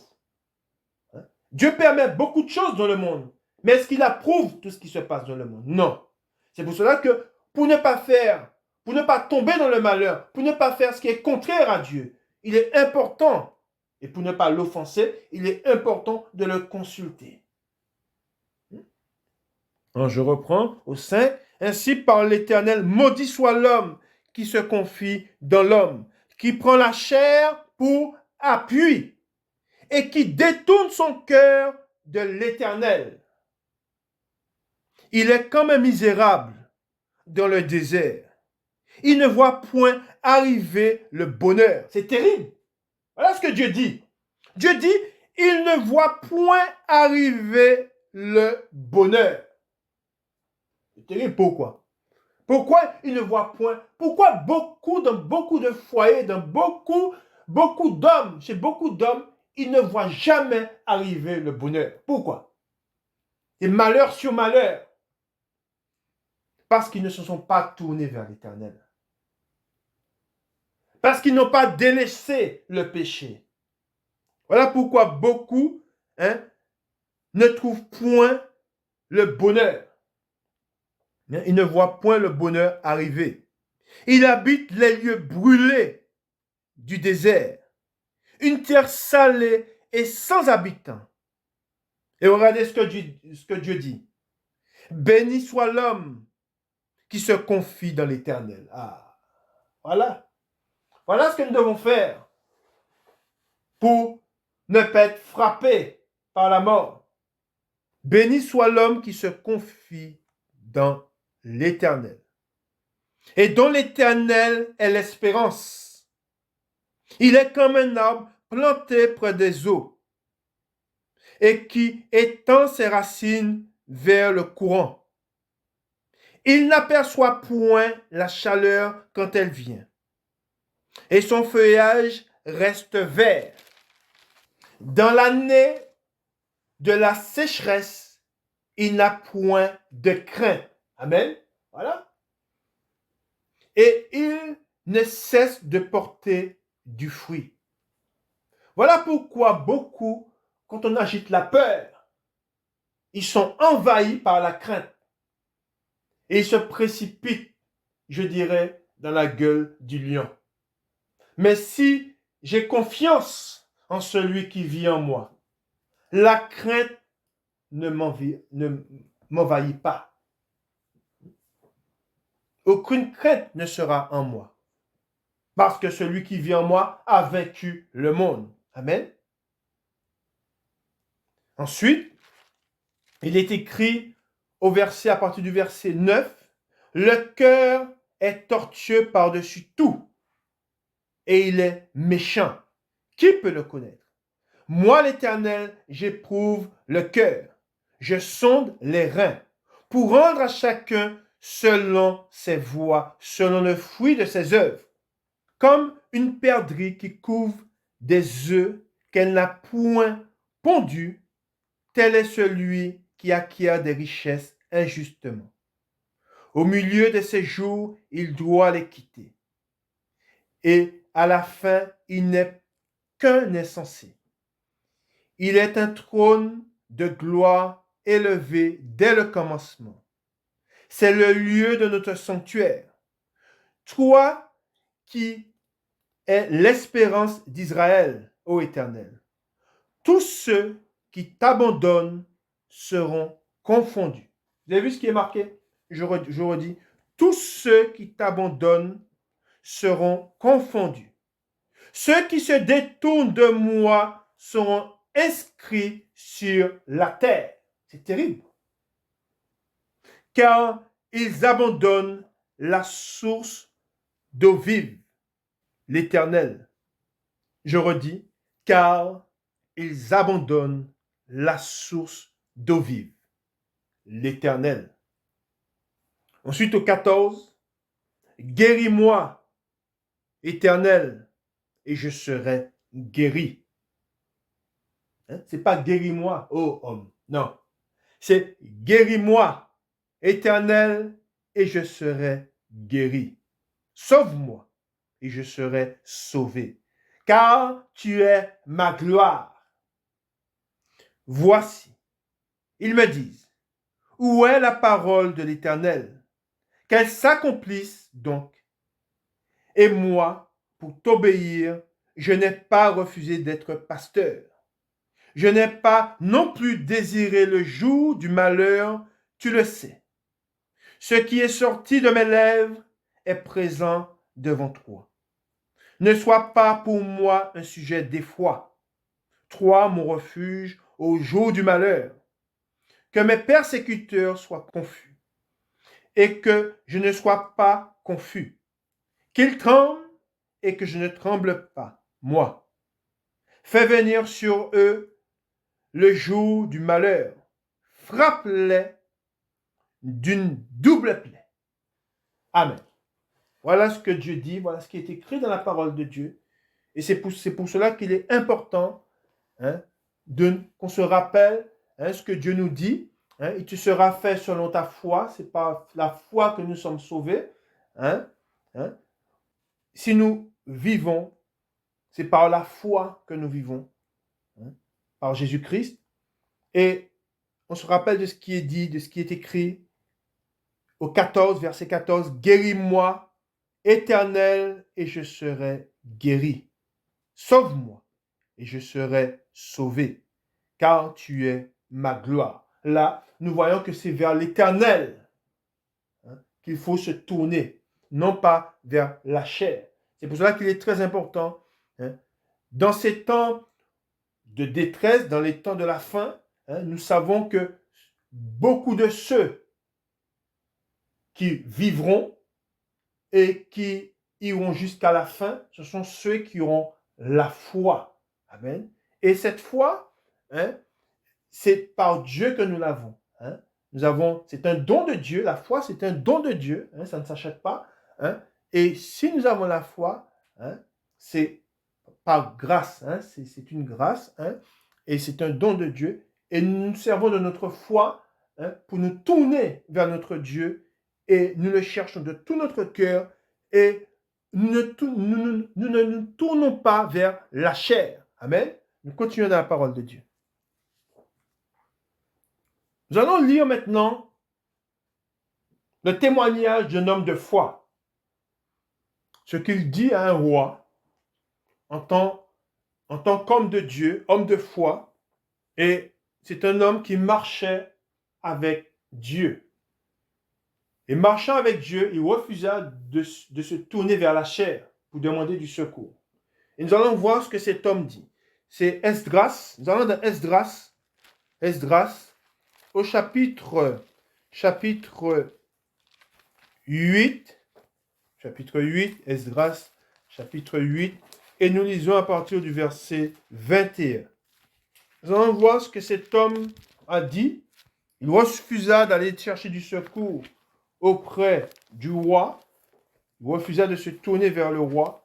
Dieu permet beaucoup de choses dans le monde, mais est-ce qu'il approuve tout ce qui se passe dans le monde? Non. C'est pour cela que pour ne pas tomber dans le malheur, pour ne pas faire ce qui est contraire à Dieu, il est important, et pour ne pas l'offenser, il est important de le consulter. Alors je reprends au 5. Ainsi par l'Éternel, maudit soit l'homme qui se confie dans l'homme, qui prend la chair pour appui et qui détourne son cœur de l'Éternel. Il est comme un misérable dans le désert. Il ne voit point arriver le bonheur. C'est terrible. Voilà ce que Dieu dit. Dieu dit, il ne voit point arriver le bonheur. C'est terrible. Pourquoi? Pourquoi il ne voit point? Pourquoi dans beaucoup de foyers, dans beaucoup d'hommes, chez beaucoup d'hommes, ils ne voient jamais arriver le bonheur? Pourquoi? Et malheur sur malheur. Parce qu'ils ne se sont pas tournés vers l'Éternel. Parce qu'ils n'ont pas délaissé le péché. Voilà pourquoi beaucoup ne trouvent point le bonheur. Ils ne voient point le bonheur arriver. Il habite les lieux brûlés du désert, une terre salée et sans habitants. Et regardez ce que Dieu dit. Béni soit l'homme qui se confie dans l'Éternel. Ah, voilà. Voilà ce que nous devons faire pour ne pas être frappé par la mort. Béni soit l'homme qui se confie dans l'Éternel et dont l'Éternel est l'espérance. Il est comme un arbre planté près des eaux et qui étend ses racines vers le courant. Il n'aperçoit point la chaleur quand elle vient et son feuillage reste vert. Dans l'année de la sécheresse, il n'a point de crainte. Amen. Voilà. Et il ne cesse de porter du fruit. Voilà pourquoi beaucoup, quand on agite la peur, ils sont envahis par la crainte. Et ils se précipitent, je dirais, dans la gueule du lion. Mais si j'ai confiance en celui qui vit en moi, la crainte ne m'envahit pas. Aucune crainte ne sera en moi. Parce que celui qui vit en moi a vaincu le monde. Amen. Ensuite, il est écrit à partir du verset 9, le cœur est tortueux par-dessus tout et il est méchant. Qui peut le connaître? Moi, l'Éternel, j'éprouve le cœur. Je sonde les reins pour rendre à chacun selon ses voies, selon le fruit de ses œuvres. Comme une perdrix qui couvre des œufs qu'elle n'a point pondus, tel est celui qui acquiert des richesses injustement. Au milieu de ses jours, il doit les quitter. Et à la fin, il n'est qu'un insensé. Il est un trône de gloire élevé dès le commencement. C'est le lieu de notre sanctuaire. Toi qui es l'espérance d'Israël, ô Éternel, tous ceux qui t'abandonnent seront confondus. Vous avez vu ce qui est marqué? Je redis, tous ceux qui t'abandonnent seront confondus. Ceux qui se détournent de moi seront inscrits sur la terre. C'est terrible. Car ils abandonnent la source d'eau vive, l'Éternel. Je redis, car ils abandonnent la source d'eau vive, l'Éternel. Ensuite au 14, guéris-moi, Éternel, et je serai guéri. C'est pas guéris-moi, ô homme. Non. C'est guéris-moi, Éternel, et je serai guéri. Sauve-moi, et je serai sauvé. Car tu es ma gloire. Voici, ils me disent, où est la parole de l'Éternel? Qu'elle s'accomplisse donc. Et moi, pour t'obéir, je n'ai pas refusé d'être pasteur. Je n'ai pas non plus désiré le jour du malheur, tu le sais. Ce qui est sorti de mes lèvres est présent devant toi. Ne sois pas pour moi un sujet d'effroi. Toi, mon refuge au jour du malheur. Que mes persécuteurs soient confus et que je ne sois pas confus. Qu'ils tremblent et que je ne tremble pas, moi. Fais venir sur eux le jour du malheur. Frappe-les d'une double plaie. Amen. Voilà ce que Dieu dit, voilà ce qui est écrit dans la parole de Dieu. Et c'est pour cela qu'il est important qu'on se rappelle ce que Dieu nous dit. Et tu seras fait selon ta foi. Ce n'est pas la foi que nous sommes sauvés. Si nous vivons, c'est par la foi que nous vivons. Par Jésus-Christ. Et on se rappelle de ce qui est dit, de ce qui est écrit au 14, verset 14. Guéris-moi, Éternel, et je serai guéri. Sauve-moi, et je serai sauvé, car tu es ma gloire. Là, nous voyons que c'est vers l'Éternel qu'il faut se tourner, non pas vers la chair. C'est pour cela qu'il est très important, dans ces temps de détresse, dans les temps de la fin, nous savons que beaucoup de ceux qui vivront et qui iront jusqu'à la fin, ce sont ceux qui auront la foi. Amen. Et cette foi, c'est par Dieu que nous l'avons. C'est un don de Dieu. La foi, c'est un don de Dieu. Ça ne s'achète pas. Et si nous avons la foi, c'est par grâce. C'est une grâce. Et c'est un don de Dieu. Et nous nous servons de notre foi pour nous tourner vers notre Dieu. Et nous le cherchons de tout notre cœur. Et nous ne nous tournons pas vers la chair. Amen. Nous continuons dans la parole de Dieu. Nous allons lire maintenant le témoignage d'un homme de foi. Ce qu'il dit à un roi en tant qu'homme de Dieu, homme de foi. Et c'est un homme qui marchait avec Dieu. Et marchant avec Dieu, il refusa de se tourner vers la chair pour demander du secours. Et nous allons voir ce que cet homme dit. C'est Esdras. Nous allons dans Esdras au chapitre 8. Chapitre 8, Esdras, chapitre 8. Et nous lisons à partir du verset 21. Nous allons voir ce que cet homme a dit. Il refusa d'aller chercher du secours auprès du roi. Il refusa de se tourner vers le roi.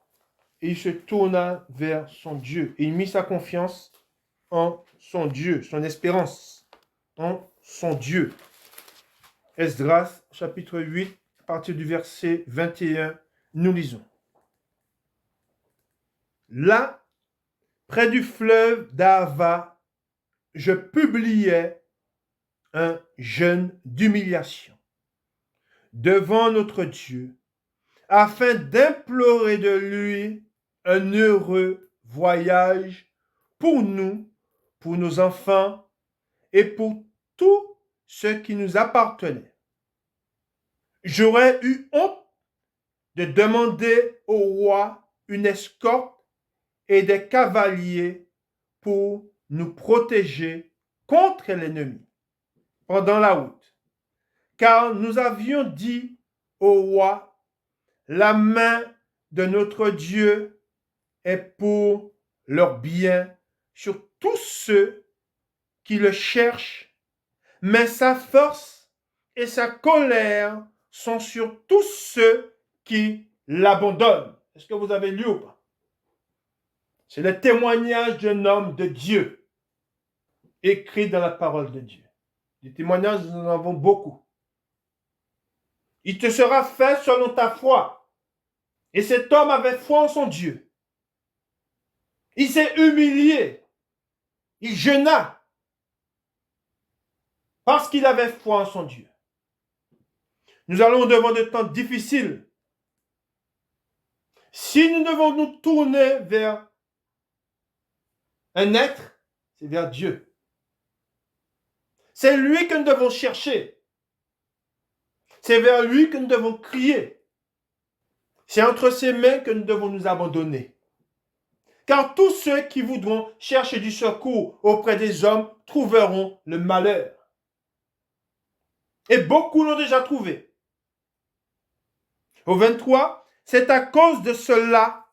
Et il se tourna vers son Dieu. Et il mit sa confiance en son Dieu, son espérance en son Dieu. Esdras, chapitre 8, à partir du verset 21, nous lisons. Là, près du fleuve d'Ahava, je publiais un jeûne d'humiliation devant notre Dieu, afin d'implorer de lui un heureux voyage pour nous, pour nos enfants et pour tout ce qui nous appartenait. J'aurais eu honte de demander au roi une escorte et des cavaliers pour nous protéger contre l'ennemi pendant la route. Car nous avions dit au roi, la main de notre Dieu est pour leur bien sur tous ceux qui le cherchent, mais sa force et sa colère sont sur tous ceux qui l'abandonnent. Est-ce que vous avez lu ou pas? C'est le témoignage d'un homme de Dieu, écrit dans la parole de Dieu. Des témoignages, nous en avons beaucoup. Il te sera fait selon ta foi. Et cet homme avait foi en son Dieu. Il s'est humilié. Il jeûna. Parce qu'il avait foi en son Dieu. Nous allons devant des temps difficiles. Si nous devons nous tourner vers un être, c'est vers Dieu. C'est lui que nous devons chercher. C'est vers lui que nous devons crier. C'est entre ses mains que nous devons nous abandonner. Car tous ceux qui voudront chercher du secours auprès des hommes trouveront le malheur. Et beaucoup l'ont déjà trouvé. Au 23, c'est à cause de cela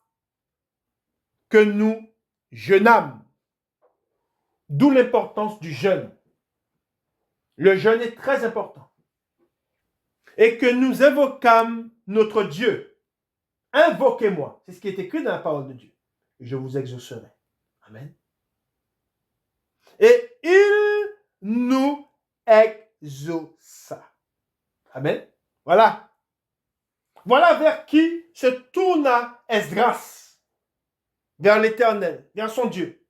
que nous jeûnâmes. D'où l'importance du jeûne. Le jeûne est très important. Et que nous invoquâmes notre Dieu. Invoquez-moi. C'est ce qui est écrit dans la parole de Dieu. Je vous exaucerai. Amen. Et il nous exauça. Amen. Voilà. Voilà vers qui se tourna Esdras. Vers l'Éternel, vers son Dieu.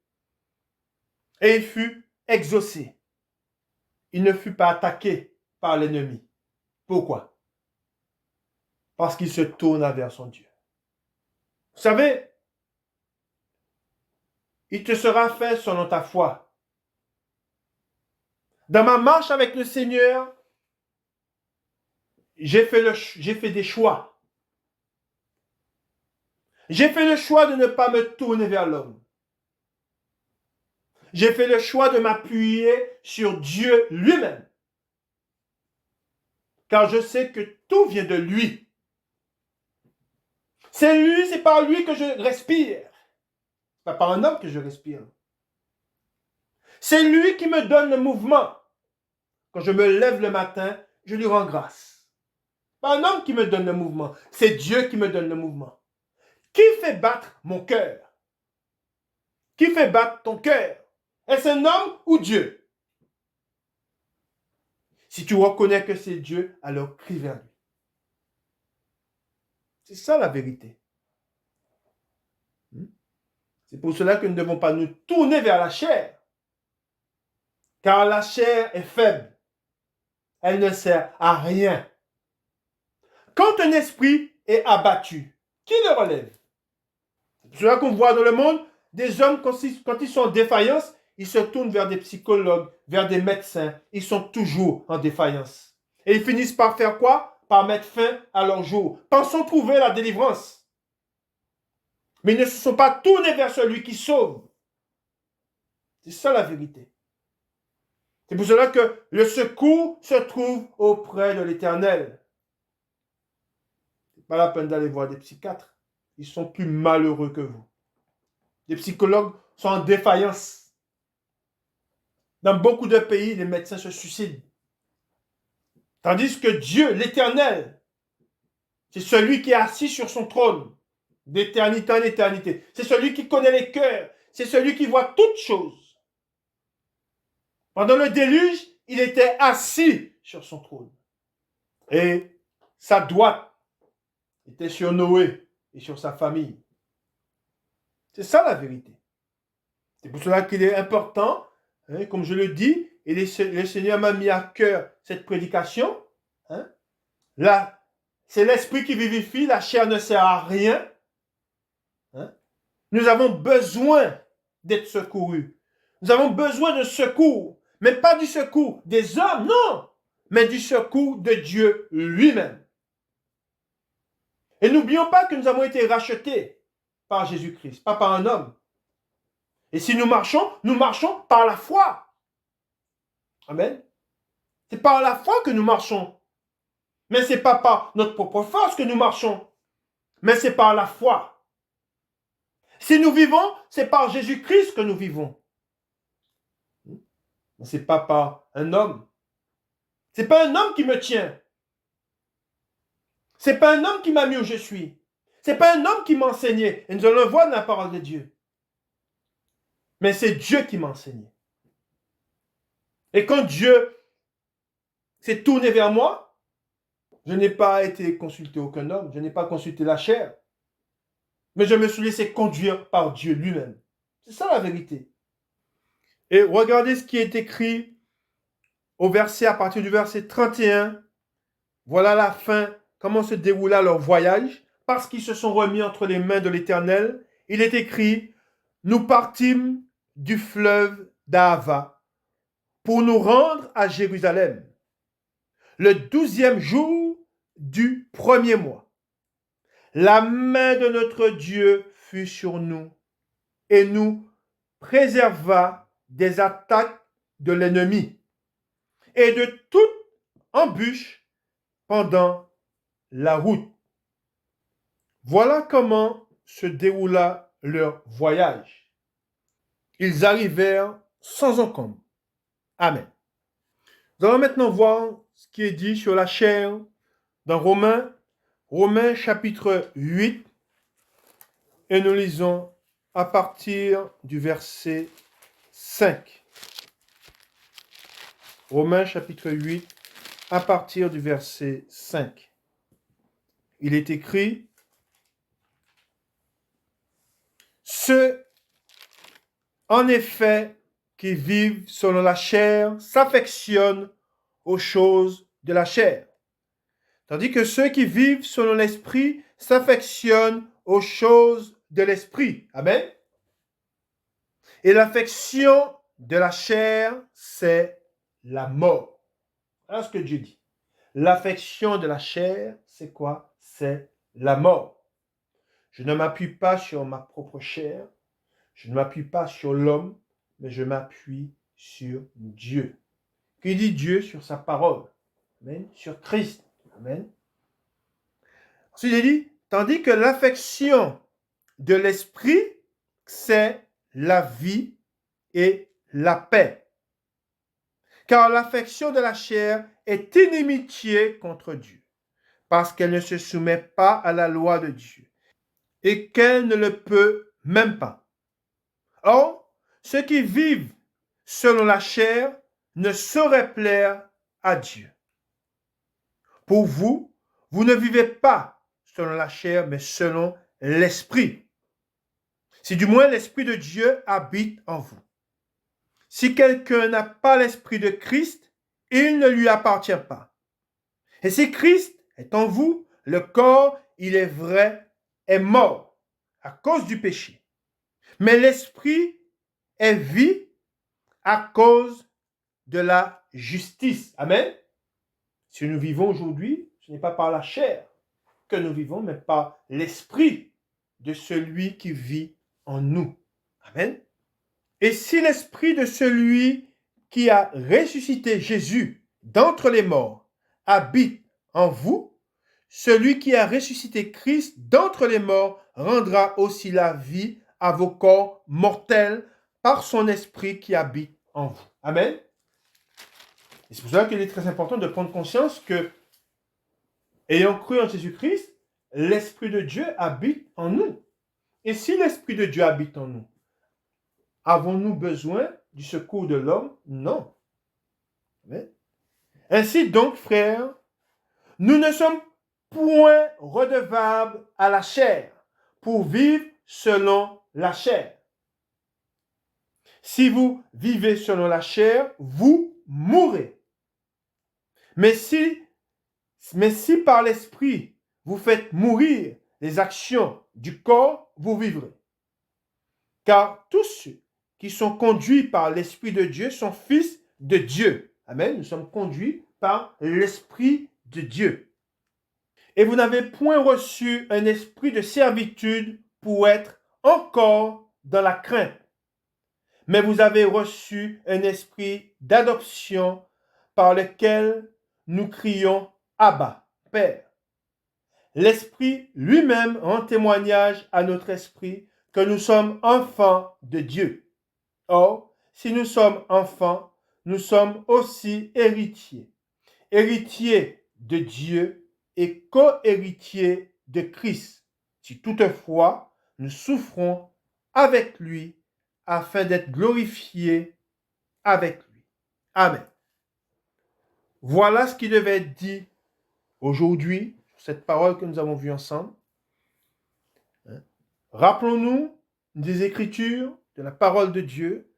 Et il fut exaucé. Il ne fut pas attaqué par l'ennemi. Pourquoi? Parce qu'il se tourna vers son Dieu. Vous savez, il te sera fait selon ta foi. Dans ma marche avec le Seigneur, j'ai fait des choix. J'ai fait le choix de ne pas me tourner vers l'homme. J'ai fait le choix de m'appuyer sur Dieu lui-même. Car je sais que tout vient de lui. C'est lui, c'est par lui que je respire. C'est pas par un homme que je respire. C'est lui qui me donne le mouvement. Quand je me lève le matin, je lui rends grâce. Pas un homme qui me donne le mouvement. C'est Dieu qui me donne le mouvement. Qui fait battre mon cœur? Qui fait battre ton cœur? Est-ce un homme ou Dieu? Si tu reconnais que c'est Dieu, alors crie vers lui. C'est ça la vérité. C'est pour cela que nous ne devons pas nous tourner vers la chair. Car la chair est faible. Elle ne sert à rien. Quand un esprit est abattu, qui le relève? C'est pour cela qu'on voit dans le monde des hommes, quand ils sont en défaillance, ils se tournent vers des psychologues, vers des médecins. Ils sont toujours en défaillance. Et ils finissent par faire quoi? Par mettre fin à leur jour. Pensant trouver la délivrance. Mais ils ne se sont pas tournés vers celui qui sauve. C'est ça la vérité. C'est pour cela que le secours se trouve auprès de l'Éternel. Ce n'est pas la peine d'aller voir des psychiatres. Ils sont plus malheureux que vous. Les psychologues sont en défaillance. Dans beaucoup de pays, les médecins se suicident. Tandis que Dieu, l'Éternel, c'est celui qui est assis sur son trône, d'éternité en éternité. C'est celui qui connaît les cœurs. C'est celui qui voit toutes choses. Pendant le déluge, il était assis sur son trône. Et sa droite était sur Noé et sur sa famille. C'est ça la vérité. C'est pour cela qu'il est important, comme je le dis, et le Seigneur m'a mis à cœur cette prédication. Là, c'est l'esprit qui vivifie, la chair ne sert à rien. Nous avons besoin d'être secourus. Nous avons besoin de secours, mais pas du secours des hommes, non, mais du secours de Dieu lui-même. Et n'oublions pas que nous avons été rachetés par Jésus-Christ, pas par un homme. Et si nous marchons par la foi. Amen. C'est par la foi que nous marchons. Mais ce n'est pas par notre propre force que nous marchons. Mais c'est par la foi. Si nous vivons, c'est par Jésus-Christ que nous vivons. Mais ce n'est pas par un homme. Ce n'est pas un homme qui me tient. Ce n'est pas un homme qui m'a mis où je suis. Ce n'est pas un homme qui m'a enseigné. Et nous allons le voir dans la parole de Dieu. Mais c'est Dieu qui m'a enseigné. Et quand Dieu s'est tourné vers moi, je n'ai pas été consulté aucun homme. Je n'ai pas consulté la chair. Mais je me suis laissé conduire par Dieu lui-même. C'est ça la vérité. Et regardez ce qui est écrit à partir du verset 31. Voilà la fin, comment se déroula leur voyage. Parce qu'ils se sont remis entre les mains de l'Éternel, il est écrit, nous partîmes du fleuve d'Ahava pour nous rendre à Jérusalem, le 12e jour du premier mois. La main de notre Dieu fut sur nous et nous préserva des attaques de l'ennemi et de toute embûche pendant la route. Voilà comment se déroula leur voyage. Ils arrivèrent sans encombre. Amen. Nous allons maintenant voir ce qui est dit sur la chair dans Romains chapitre 8, et nous lisons à partir du verset 5. Romains chapitre 8, à partir du verset 5. Il est écrit, ceux, en effet, qui vivent selon la chair s'affectionnent aux choses de la chair, tandis que ceux qui vivent selon l'esprit s'affectionnent aux choses de l'esprit. Amen. Et l'affection de la chair, c'est la mort. Voilà ce que Dieu dit. L'affection de la chair, c'est quoi? C'est la mort. Je ne m'appuie pas sur ma propre chair, je ne m'appuie pas sur l'homme, mais je m'appuie sur Dieu. Qui dit Dieu? Sur sa parole. Amen. Sur Christ. Amen. Ensuite, il dit, tandis que l'affection de l'esprit, c'est la vie et la paix. Car l'affection de la chair est inimitié contre Dieu, parce qu'elle ne se soumet pas à la loi de Dieu, et qu'elle ne le peut même pas. Or, ceux qui vivent selon la chair ne sauraient plaire à Dieu. Pour vous, vous ne vivez pas selon la chair, mais selon l'esprit. Si du moins l'esprit de Dieu habite en vous. Si quelqu'un n'a pas l'esprit de Christ, il ne lui appartient pas. Et si Christ est en vous, le corps, il est vrai, est mort à cause du péché. Mais l'esprit est vie à cause de la justice. Amen. Si nous vivons aujourd'hui, ce n'est pas par la chair que nous vivons, mais par l'esprit de celui qui vit en nous. Amen. Et si l'esprit de celui qui a ressuscité Jésus d'entre les morts habite en vous, celui qui a ressuscité Christ d'entre les morts rendra aussi la vie à vos corps mortels par son esprit qui habite en vous. Amen. Et c'est pour cela qu'il est très important de prendre conscience que, ayant cru en Jésus-Christ, l'Esprit de Dieu habite en nous. Et si l'Esprit de Dieu habite en nous, avons-nous besoin du secours de l'homme? Non. Amen. Ainsi donc, frères, nous ne sommes point redevables à la chair pour vivre selon la chair. Si vous vivez selon la chair, vous mourrez. Mais si par l'esprit vous faites mourir les actions du corps, vous vivrez. Car tous ceux qui sont conduits par l'Esprit de Dieu sont fils de Dieu. Amen. Nous sommes conduits par l'Esprit de Dieu. Et vous n'avez point reçu un esprit de servitude pour être encore dans la crainte. mais vous avez reçu un esprit d'adoption par lequel nous crions Abba, Père. L'Esprit lui-même rend témoignage à notre esprit que nous sommes enfants de Dieu. Or, si nous sommes enfants, nous sommes aussi héritiers. Héritiers de Dieu et co-héritiers de Christ, si toutefois nous souffrons avec lui afin d'être glorifiés avec lui. Amen. Voilà ce qui devait être dit aujourd'hui, cette parole que nous avons vue ensemble. Rappelons-nous des Écritures, de la parole de Dieu.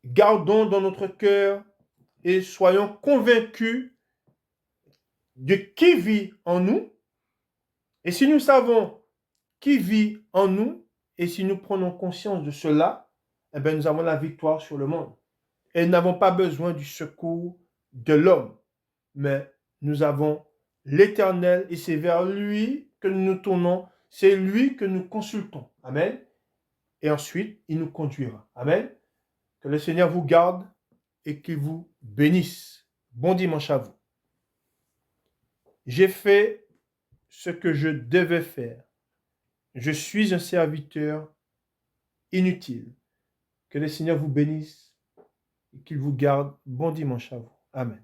Gardons dans notre cœur et soyons convaincus de qui vit en nous. Et si nous savons qui vit en nous, et si nous prenons conscience de cela, eh bien, nous avons la victoire sur le monde. Et nous n'avons pas besoin du secours de l'homme, mais nous avons l'Éternel et c'est vers lui que nous nous tournons, c'est lui que nous consultons. Amen. Et ensuite, il nous conduira. Amen. Que le Seigneur vous garde et qu'il vous bénisse. Bon dimanche à vous. J'ai fait ce que je devais faire. Je suis un serviteur inutile. Que le Seigneur vous bénisse et qu'il vous garde. Bon dimanche à vous. Amen.